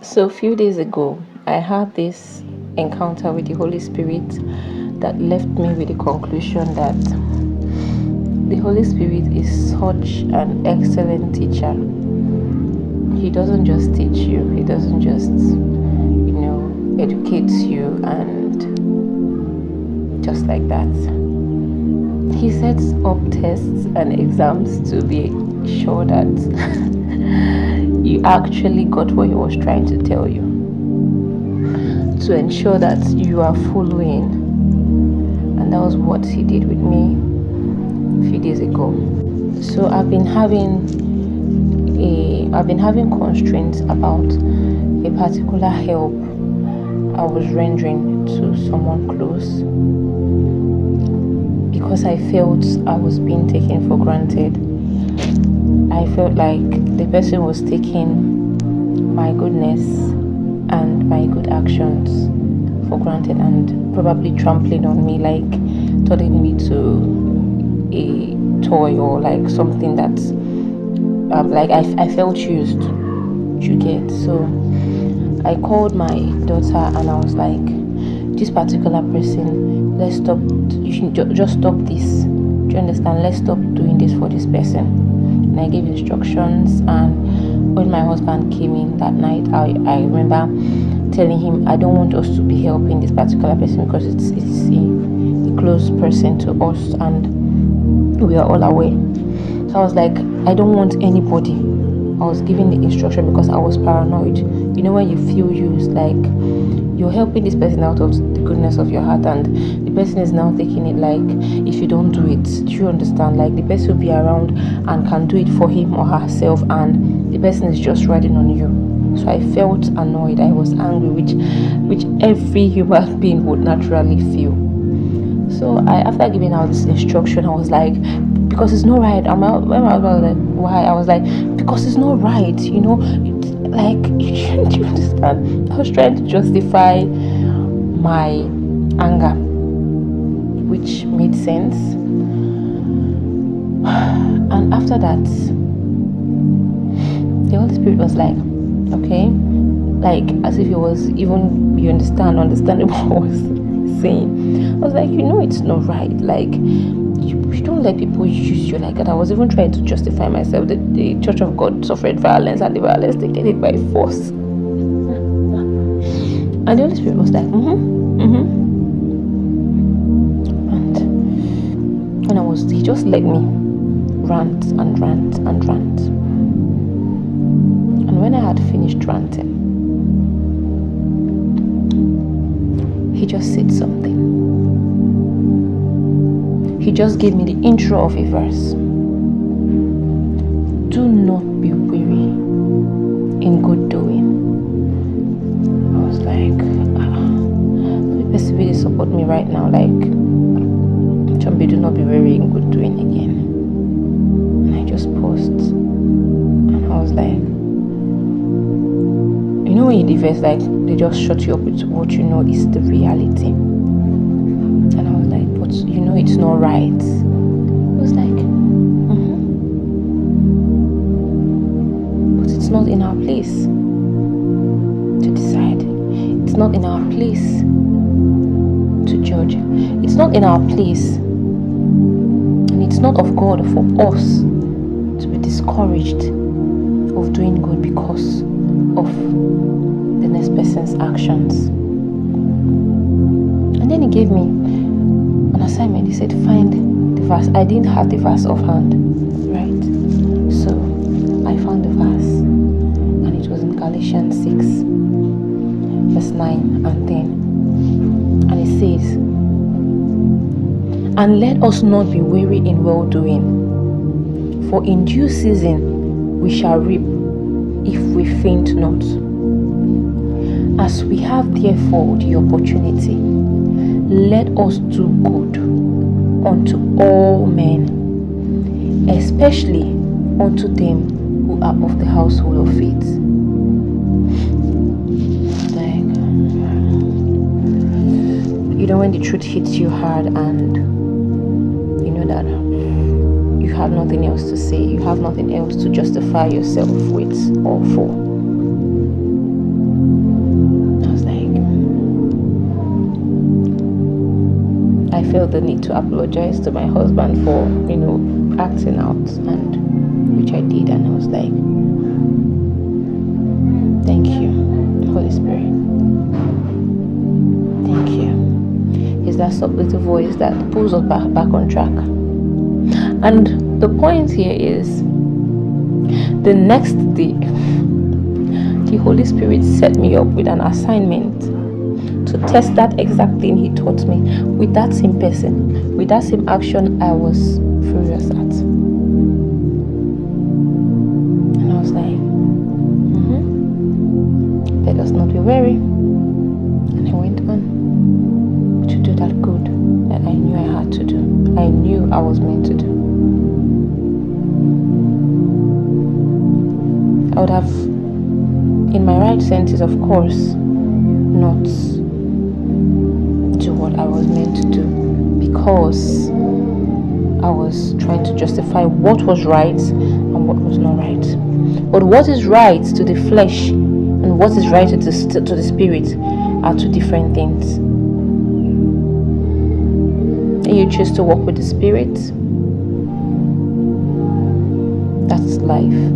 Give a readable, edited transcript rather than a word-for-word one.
So, a few days ago, I had this encounter with the Holy Spirit that left me with the conclusion that the Holy Spirit is such an excellent teacher. He doesn't just teach you, He doesn't just, educate you and just like that. He sets up tests and exams to be sure that you actually got what He was trying to tell you, to ensure that you are following. And that was what He did with me a few days ago. So I've been having constraints about a particular help I was rendering to someone close, because I felt I was being taken for granted. I felt like the person was taking my goodness and my good actions for granted and probably trampling on me, like turning me to a toy or like something that like I felt used. You get? So I called my daughter and I was like, this particular person, let's stop. You should just stop this. Do you understand? Let's stop doing this for this person. And I gave instructions. And when my husband came in that night, I remember telling him I don't want us to be helping this particular person because it's a close person to us and we are all aware. So I was like, I don't want anybody. I was giving the instruction because I was paranoid. You know, when you feel used, like you're helping this person out of the goodness of your heart, and the person is now taking it like, if you don't do it, do you understand? Like the person will be around and can do it for him or herself, and the person is just riding on you. So I felt annoyed. I was angry, which every human being would naturally feel. So after giving out this instruction, I was like, because it's not right. When my husband was like, why? I was like, because it's not right. You know, like, do you understand? I was trying to justify my anger, which made sense. And after that, the Holy Spirit was like, okay, like as if it was even, you understanding what I was saying. I was like, it's not right. Like, you don't let people use you like that. I was even trying to justify myself that the Church of God suffered violence and the violence they get it by force. And the Holy Spirit was like, And he just let me rant and rant and rant. And when I had finished ranting, he just said something. He just gave me the intro of a verse. Do not be weary in good doing. I was like, the person really support me right now. Like, Chombi, do not be weary in good doing again. And I just paused. And I was like, when you diverse, like, they just shut you up with what you know is the reality. And I was like, but it's not right. It was like, but it's not in our place to decide. It's not in our place to judge. It's not in our place. And it's not of God for us to be discouraged of doing good because of the next person's actions. And then he gave me an assignment. He said, find the verse. I didn't have the verse offhand, right? So I found the verse, and it was in Galatians 6, verse 9 and 10. And it says, and let us not be weary in well-doing, for in due season we shall reap if we faint not. As we have therefore the opportunity, let us do good unto all men, especially unto them who are of the household of faith. Like, when the truth hits you hard and you know that you have nothing else to say, you have nothing else to justify yourself with or for. felt the need to apologize to my husband for, acting out, and which I did, and I was like, thank you, Holy Spirit. Thank you. It's that soft little voice that pulls us back on track. And the point here is, the next day, the Holy Spirit set me up with an assignment to test that exact thing He taught me with that same person, with that same action I was furious at. And I was like, let us not be weary. And I went on to do that good that I knew I had to do. I knew I was meant to do. I would have, in my right senses, of course, not do what I was meant to do, because I was trying to justify what was right and what was not right. But what is right to the flesh and what is right to the spirit are two different things. And you choose to walk with the spirit, that's life.